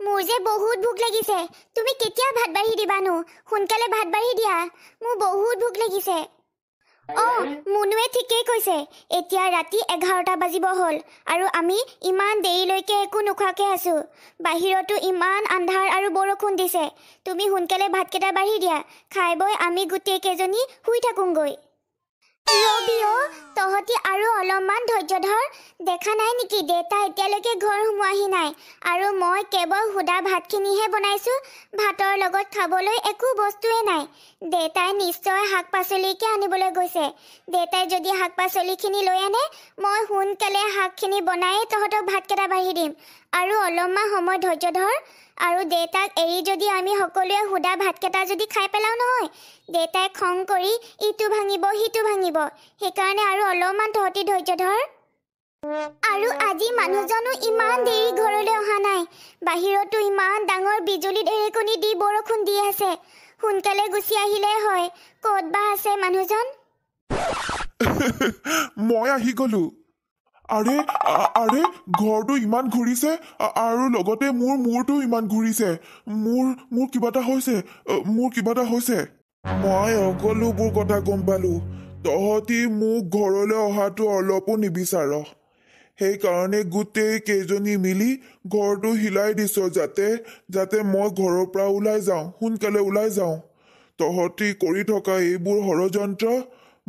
মোৰ যে বহুত ভোক লাগিছে তুমি কেতিয়া ভাত বাঢ়ি দিবানো সোনকালে ভাত বাঢ়ি দিয়া মোৰ বহুত ভোক লাগিছে মুনুৱে ঠিকেই কৈছে এতিয়া ৰাতি 11টা বাজিব হ'ল আৰু আমি ইমান দেৰিলৈকে একো নোখোৱাকে আছো বাহিৰতো ইমান আন্ধাৰ আৰু বৰষুণ দিছে তুমি সোনকালে ভাতকেইটা বাঢ়ি দিয়া খাই বৈ আমি গোটেই কেইজনী শুই থাকোঁগৈ ৰবিও তহঁতি আৰু অলপমান ধৈৰ্য ধৰ দেখা নাই নেকি দেউতা এতিয়ালৈকে ঘৰ সোমোৱাহি নাই আৰু মই কেৱল সুদা ভাতখিনিহে বনাইছোঁ ভাতৰ লগত খাবলৈ একো বস্তুৱে নাই দেউতাই নিশ্চয় শাক পাচলিকে আনিবলৈ গৈছে দেউতাই যদি শাক পাচলিখিনি লৈ আনে মই সোনকালে শাকখিনি বনাই তহঁতক ভাতকেইটা বাঢ়ি দিম আৰু অলপমান সময় ধৈৰ্য ধৰ আৰু দেউতাক এৰি যদি আমি সকলোৱে সুদা ভাতকেইটা যদি খাই পেলাওঁ নহয় দেউতাই খং কৰি ইটো ভাঙিব সিটো ভাঙিব সেইকাৰণে আৰু অলপমান তহঁতি ধৈৰ্য ধৰ আৰু আজি মানুহজনো ইমান দেৰি ঘৰলৈ অহা নাই বাহিৰতো ইমান ডাঙৰ বিজুলী ঢেৰেকনি দি বৰষুণ দি আছে সোনকালে গুচি আহিলে হয় ক'ত বা আছে মানুহজন মই আহি গলো আৰে আৰে ঘৰটো ইমান ঘূৰিছে আৰু লগতে মোৰ মূৰটো ইমান ঘূৰিছে মোৰ কিবা এটা হৈছে মই সকলোবোৰ কথা গম পালো তহঁতি মোক ঘৰলৈ অহাটো অলপো নিবিচাৰ সেইকাৰণে গোটেই কেইজনী মিলি ঘৰটো হিলাই দিছ যাতে মই ঘৰৰ পৰা সোনকালে ওলাই যাওঁ তহঁতি কৰি থকা এইবোৰ ষড়যন্ত্ৰ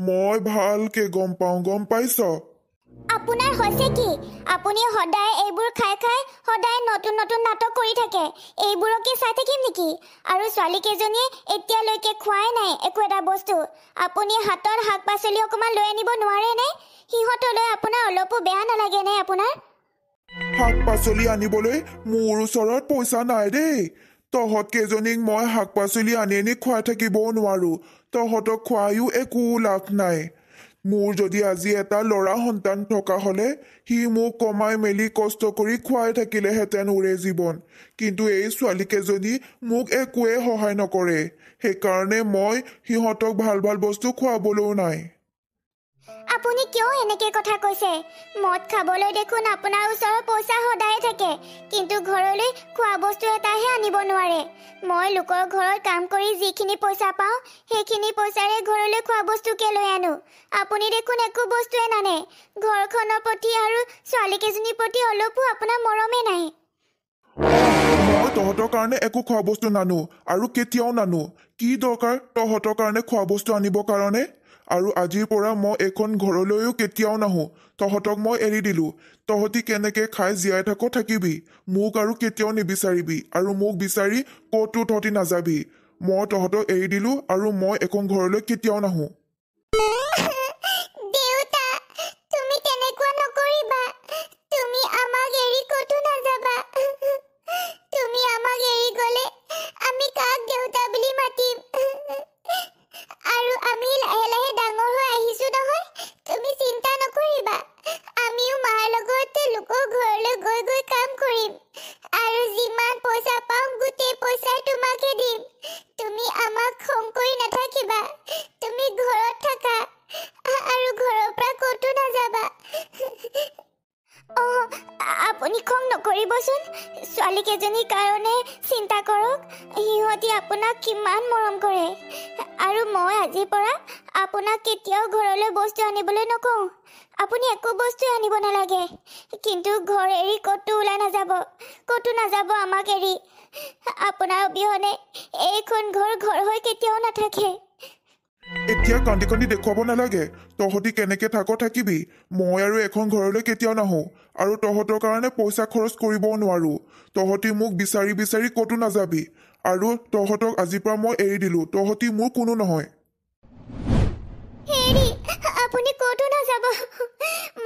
মই ভালকে গম পাওঁ গম পাইছ আপোনাৰ হৈছে কি আপুনি সদায় এইবোৰ খাই সদায় নতুন নতুন নাটক কৰি থাকে এইবোৰকে চাই থাকিম নেকি আৰু ছোৱালীকেইজনীয়ে এতিয়ালৈকে খোৱাই নাই একো এটা বস্তু আপুনি হাতত শাক পাচলি অকণমান লৈ আনিব নোৱাৰেনে সিহঁতলৈ আপোনাৰ অলপো বেয়া নালাগে নে আপোনাৰ শাক পাচলি আনিবলৈ মোৰ ওচৰত পইচা নাই দেই তহঁত কেইজনীক মই শাক পাচলি আনি খুৱাই থাকিবও নোৱাৰো তহঁতক খুৱাইও একো লাভ নাই মোৰ যদি আজি এটা ল'ৰা সন্তান থকা হলে সি মোক কমাই মেলি কষ্ট কৰি খুৱাই থাকিলেহেঁতেন ওৰে জীৱন কিন্তু এই ছোৱালীকেইজনী মোক একোৱে সহায় নকৰে সেইকাৰণে মই সিহঁতক ভাল ভাল বস্তু খুৱাবলৈও নাই আপুনি কিয় এনেকে কথা কৈছে মদ খাবলৈ দেখোন আপোনাৰ ওচৰত পইচা সদায় থাকে কিন্তু ঘৰলৈ খোৱা বস্তু এটাহে আনিব নোৱাৰে মই লোকৰ ঘৰত কাম কৰি যিখিনি পইচা পাওঁ সেইখিনি পইচাৰে ঘৰলৈ খোৱা বস্তুকে লৈ আনো আপুনি দেখোন একো বস্তুৱে নানে ঘৰখনৰ প্ৰতি আৰু ছোৱালীকেইজনীৰ প্ৰতি অলপো আপোনাৰ মৰমে নাই মই তহঁতৰ কাৰণে একো খোৱা বস্তু নানো আৰু কেতিয়াও নানো কি দৰকাৰ তহঁতৰ কাৰণে খোৱা বস্তু আনিবৰ কাৰণে আৰু আজিৰ পৰা মই এখন ঘৰলৈও কেতিয়াও নাহো তহঁতক মই এৰি দিলো তহঁতি কেনেকে খাই জীয়াই থাকিবি মোক আৰু কেতিয়াও নিবিচাৰিবি আৰু মোক বিচাৰি ক'তো তহঁতি নাযাবি মই তহঁতক এৰি দিলো আৰু মই এখন ঘৰলৈ কেতিয়াও নাহো দেউতা তুমি তেনেকুৱা নকৰিবা তুমি আমাক এৰি ক'তো নাযাবা তুমি আমাক এৰি গ'লে আমি কাক দেউতা বুলি মাতিম আৰু আমি লাহে লাহে ডাঙৰ হৈ আহিছো নহয় তুমি চিন্তা নকৰিবা আমিও মাৰ লগতে লোকৰ ঘৰলৈ গৈ গৈ কাম কৰিম আৰু যিমান পইচা পাম গোটেই পইচাই তোমাকে দিম তুমি আমাক খং কৰি নাথাকিবা তুমি ঘৰত থাকা আৰু ঘৰৰ পৰা ক'তো নাযাবা আপুনি খং নকৰিবচোন ছোৱালীকেইজনীৰ কাৰণে চিন্তা কৰক সিহঁতি আপোনাক কিমান মৰম কৰে আৰু মই আজিৰ পৰা আপোনাক কেতিয়াও ঘৰলৈ বস্তু আনিবলৈ নকওঁ আপুনি একো বস্তু আনিব নালাগে কিন্তু ঘৰ এৰি ক'তো ওলাই নাযাব আমাক এৰি আপোনাৰ অবিহনে এইখন ঘৰ হৈ কেতিয়াও নাথাকে এতিয়া কান্দি কান্দি দেখুৱাব নালাগে তহঁতি কেনেকে থাকিবি মই আৰু এখন ঘৰলৈ কেতিয়াও নাহো আৰু তহঁতৰ কাৰণে পইচা খৰচ কৰিবও নোৱাৰো তহঁতি মোক বিচাৰি বিচাৰি ক'তো নাযাবি আৰু তহঁতক আজিৰ পৰা মই এৰি দিলো তহঁতি মোৰ কোনো নহয় হেৰি আপুনি ক'তো নাযাব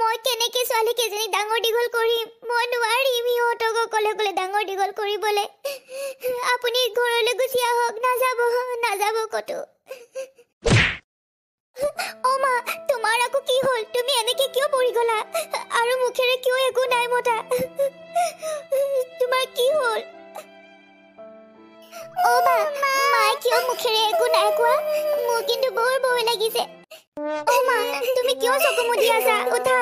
মই কেনেকে ছোৱালীকেইজনী ডাঙৰ দীঘল কৰিম মই নোৱাৰিম সিহঁতক অকলে ডাঙৰ দীঘল কৰিবলৈ আপুনি ঘৰলৈ গুচি আহক নাযাব ক'তো মা তোমাৰ আকৌ কি হ'ল তুমি এনেকে কিয় পৰি গলা আৰু মুখেৰে কিয় একো নাই মতা তোমাৰ কি হ'ল মায়ে কিয় মুখেৰে একো নাই কোৱা মোৰ কিন্তু বৰ ভয় লাগিছে মা তুমি কিয় চকু মুদি আছা উঠা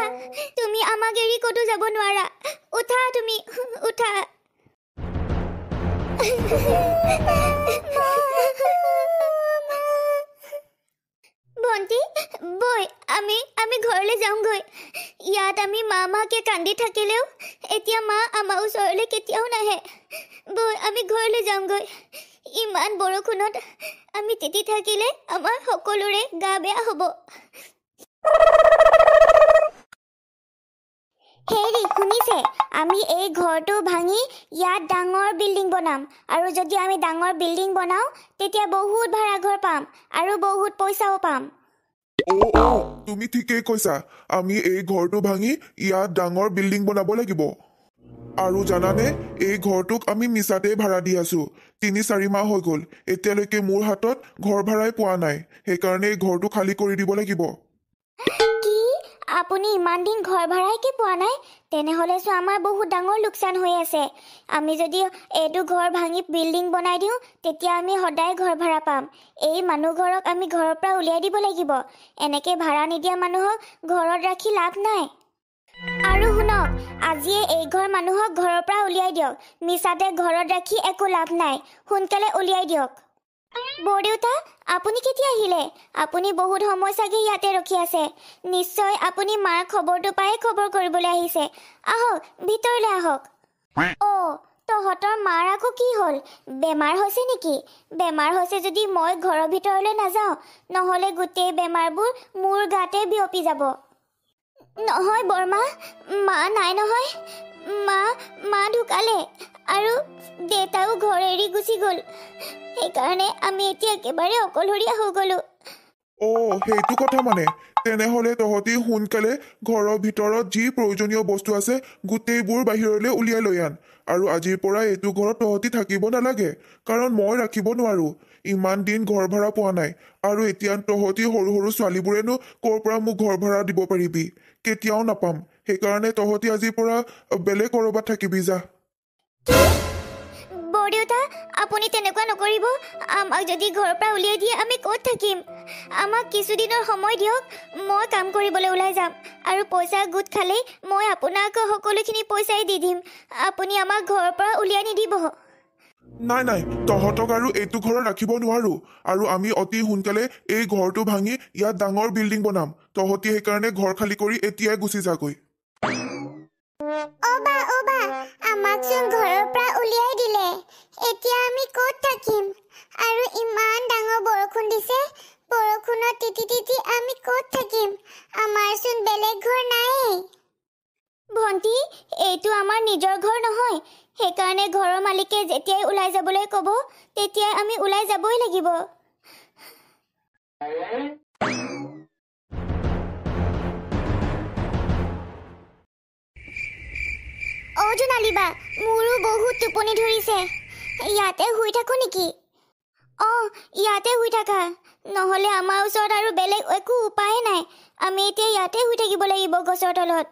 তুমি আমাক এৰি ক'তো যাব নোৱাৰা উঠা তুমি উঠা ভণ্টি বৈ আমি ঘৰলৈ যাওঁগৈ ইয়াত আমি মাকে কান্দি থাকিলেও এতিয়া মা আমাৰ ওচৰলৈ কেতিয়াও নাহে বৈ আমি ঘৰলৈ যাওঁগৈ ইমান বৰষুণত আমি তিতি থাকিলে আমাৰ সকলোৰে গা বেয়া হ'ব হেৰি শুনিছে আমি এই ঘৰটো ভাঙি ইয়াত ডাঙৰ বিল্ডিং বনাম আৰু যদি আমি ডাঙৰ বিল্ডিং বনাওঁ তেতিয়া বহুত ভাড়া ঘৰ পাম আৰু বহুত পইচাও পাম তুমি ঠিকেই কৈছা আমি এই ঘৰটো ভাঙি ইয়াত ডাঙৰ বিল্ডিং বনাব লাগিব আৰু জানানে এই ঘৰটোক আমি মিছাতে ভাড়া দি আছো ৩-৪ মাহ হৈ গ'ল এতিয়ালৈকে মোৰ হাতত ঘৰ ভাড়াই পোৱা নাই সেইকাৰণে এই ঘৰটো খালী কৰি দিব লাগিব কি আপুনি ইমান দিন ঘৰ ভাড়াই কি পোৱা নাই তেনেহ'লেচোন আমাৰ বহুত ডাঙৰ লোকচান হৈ আছে আমি যদি এইটো ঘৰ ভাঙি বিল্ডিং বনাই দিওঁ তেতিয়া আমি সদায় ঘৰ ভাড়া পাম এই মানুহ ঘৰক আমি ঘৰৰ পৰা উলিয়াই দিব লাগিব এনেকৈ ভাড়া নিদিয়া মানুহক ঘৰত ৰাখি লাভ নাই আৰু শুনক আজিয়ে এই ঘৰ মানুহক ঘৰৰ পৰা উলিয়াই দিয়ক মিছাতে ঘৰত ৰাখি একো লাভ নাই সোনকালে উলিয়াই দিয়ক বৰদেউতা আপুনি কেতিয়া আহিলে আপুনি বহুত সময় চাগে ইয়াতে ৰখি আছে নিশ্চয় আপুনি মাৰ খবৰটো পাই খবৰ কৰিবলৈ আহিছে আহক ভিতৰলৈ আহক তহঁতৰ মাৰ আকৌ কি হ'ল বেমাৰ হৈছে নেকি বেমাৰ হৈছে যদি মই ঘৰৰ ভিতৰলৈ নাযাওঁ নহ'লে গোটেই বেমাৰবোৰ মোৰ গাতে বিয়পি যাব নহয় বৰমা মা নাই নহয় মা ঢুকালে আৰু দেউতাও ঘৰ এৰি গুচি গ'ল সেইকাৰণে আমি এতিয়া একেবাৰে অকলশৰীয়া হৈ গ'লো সেইটো কথা মানে তেনেহ'লে তহঁতি সোনকালে ঘৰৰ ভিতৰত যি প্ৰয়োজনীয় বস্তু আছে গোটেইবোৰ বাহিৰলৈ উলিয়াই লৈ আন আৰু আজিৰ পৰা এইটো ঘৰত তহঁতি থাকিব নালাগে কাৰণ মই ৰাখিব নোৱাৰো ইমান দিন ঘৰ ভাড়া পোৱা নাই আৰু এতিয়া তহঁতি সৰু সৰু ছোৱালীবোৰেনো ক'ৰ পৰা মোক ঘৰ ভাড়া দিব পাৰিবি কেতিয়াও নাপাম সেইকাৰণে তহঁতি আজিৰ পৰা বেলেগ ক'ৰবাত থাকিবি যা বৰদেউতা আপুনি তেনেকুৱা নকৰিব আমাক যদি ঘৰৰ পৰা উলিয়াই দিয়ে আমি ক'ত থাকিম আমাক কিছুদিনৰ সময় দিয়ক মই কাম কৰিবলৈ ওলাই যাম আৰু পইচা গোট খালেই মই আপোনাক সকলোখিনি পইচাই দি দিম আপুনি আমাক ঘৰৰ পৰা উলিয়াই নিদিব নাই তহঁতক আৰু এইটো ঘৰত ৰাখিব নোৱাৰো আৰু আমি অতি সোনকালে এই ঘৰটো ভাঙি ইয়াত ডাঙৰ বিল্ডিং বনাম তহঁতি সেইকাৰণে ঘৰ খালী কৰি এতিয়াই গুচি যাগৈ আমাকচোন ঘৰৰ পৰা উলিয়াই দিলে এতিয়া আমি ক'ত থাকিম আৰু ইমান ডাঙৰ বৰষুণ দিছে বৰষুণত তিতি আমি ক'ত থাকিম আমাৰচোন বেলেগ ঘৰ নাই ভণ্টি এইটো আমাৰ নিজৰ ঘৰ নহয় সেইকাৰণে ঘৰৰ মালিকে যেতিয়াই ওলাই যাবলৈ ক'ব তেতিয়াই আমি ওলাই যাবই লাগিব জোনালী বা মোৰো বহুত টোপনি ধৰিছে ইয়াতে শুই থাকো নেকি ইয়াতে শুই থাকা নহ'লে আমাৰ ওচৰত আৰু বেলেগ একো উপায় নাই আমি এতিয়া ইয়াতে শুই থাকিব লাগিব গছৰ তলত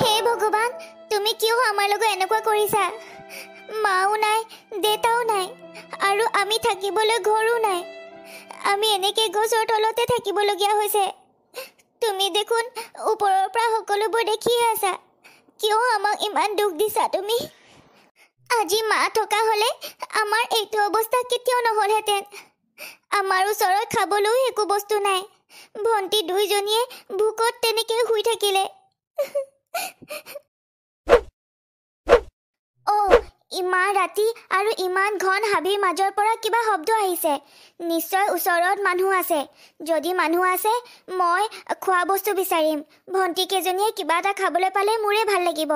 হে ভগৱান তুমি কিয় আমাৰ লগত এনেকুৱা কৰিছা মাও নাই দেউতাও নাই আৰু আমি থাকিবলৈ ঘৰো নাই আমি এনেকৈ গছৰ তলতে থাকিবলগীয়া হৈছে তুমি দেখোন ওপৰৰ পৰা সকলোবোৰ দেখিয়ে আছা কিয় আমাক ইমান দুখ দিছা তুমি আজি মা থকা হ'লে আমাৰ এইটো অৱস্থা কেতিয়াও নহ'লহেঁতেন আমাৰ ওচৰত খাবলৈও একো বস্তু নাই ভণ্টি দুইজনীয়ে ভোকত তেনেকৈ শুই থাকিলে ইমান ৰাতি আৰু ইমান ঘন হাবিৰ মাজৰ পৰা কিবা শব্দ আহিছে নিশ্চয় ওচৰত মানুহ আছে যদি মানুহ আছে মই খোৱা বস্তু বিচাৰিম ভণ্টি কেইজনীয়ে কিবা এটা খাবলৈ পালে মোৰে ভাল লাগিব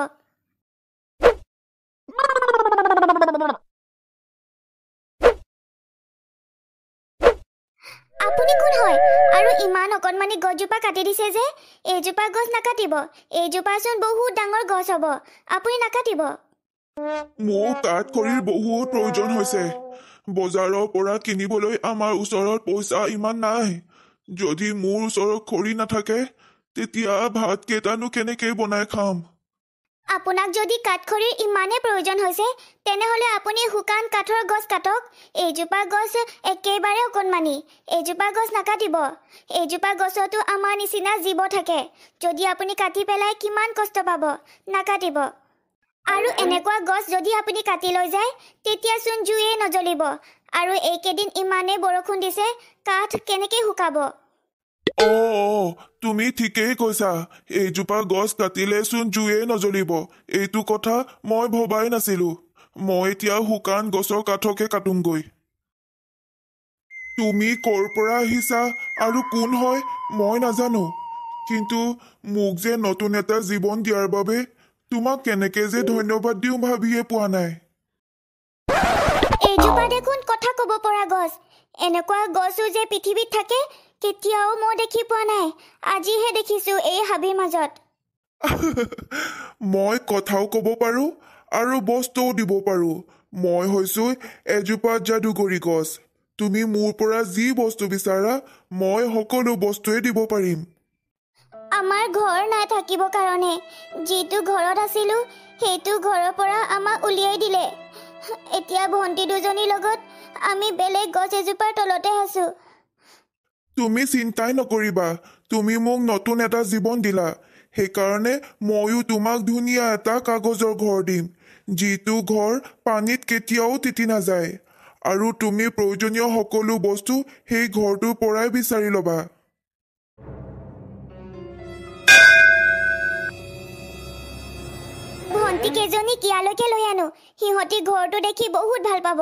আপুনি কোন হয় আৰু ইমান অকণমানি গছজোপা কাটি দিছে যে এইজোপা গছ নাকাটিব এইজোপাচোন বহুত ডাঙৰ গছ হ'ব আপুনি নাকাটিব মোক কাঠ খৰিৰ বহুত প্ৰয়োজন হৈছে বজাৰৰ পৰা কিনিবলৈ আমাৰ ওচৰত পইচা ইমান নাই যদি মোৰ ওচৰত খৰি নাথাকে তেতিয়া ভাত কেইটানো কেনেকৈ বনাই খাম আপোনাক যদি কাঠখৰিৰ ইমানেই প্ৰয়োজন হৈছে তেনেহ'লে আপুনি শুকান কাঠৰ গছ কাটক এইজোপা গছ একেবাৰে অকণমানি এইজোপা গছ নাকাটিব এইজোপা গছতো আমাৰ নিচিনা জীৱ থাকে যদি আপুনি কাটি পেলাই কিমান কষ্ট পাব নাকাটিব আৰু এনেকুৱা গছ যদি আপুনি কাটি লৈ যায় তেতিয়াচোন জুয়ে নজ্বলিব আৰু এইকেইদিন ইমানেই বৰষুণ দিছে কাঠ কেনেকৈ শুকাব তুমি ঠিকেই কৈছা এইজোপা গছ কাটিলেচোন জুয়ে নজ্বলিব এইটো কথা মই ভবাই নাছিলো মই এতিয়া শুকান গছৰ কাঠকে কাটোংগৈ তুমি ক'ৰ পৰা আহিছা আৰু কোন হয় মই নাজানো কিন্তু মোক যে নতুন এটা জীৱন দিয়াৰ বাবে তোমাক কেনেকে যে ধন্যবাদ দিওঁ ভাবিয়ে পোৱা নাই এইজোপা দেখোন কথা ক'ব পৰা গছ এনেকুৱা গছো যে পৃথিৱীত থাকে কেতিয়াও মই দেখি পোৱা নাই আজিহে দেখিছো এই হাবিৰ মাজত মই কথাও ক'ব পাৰো আৰু বস্তুও দিব পাৰো মই হৈছো এজোপা যাদুকৰী গছ তুমি মোৰ পৰা যি বস্তু বিচাৰা মই সকলো বস্তুৱে দিব পাৰিম আমাৰ ঘৰ নাই থাকিবৰ কাৰণে যিটো ঘৰত আছিলো সেইটো ঘৰৰ পৰা আমাক উলিয়াই দিলে এতিয়া ভণ্টি দুজনীৰ লগত আমি বেলেগ গছ এজোপাৰ তলতে আছো তুমি চিন্তাই নকৰিবা তুমি মোক নতুন এটা জীৱন দিলা সেইকাৰণে ময়ো তোমাক ধুনীয়া এটা কাগজৰ ঘৰ দিম যিটো ঘৰ পানীত কেতিয়াও তিতি নাযায় আৰু তুমি প্ৰয়োজনীয় সকলো বস্তু সেই ঘৰটোৰ পৰাই বিচাৰি ল'বা ভণ্টি কেইজনী কিয়ালৈকে লৈ আনো সিহঁতি ঘৰটো দেখি বহুত ভাল পাব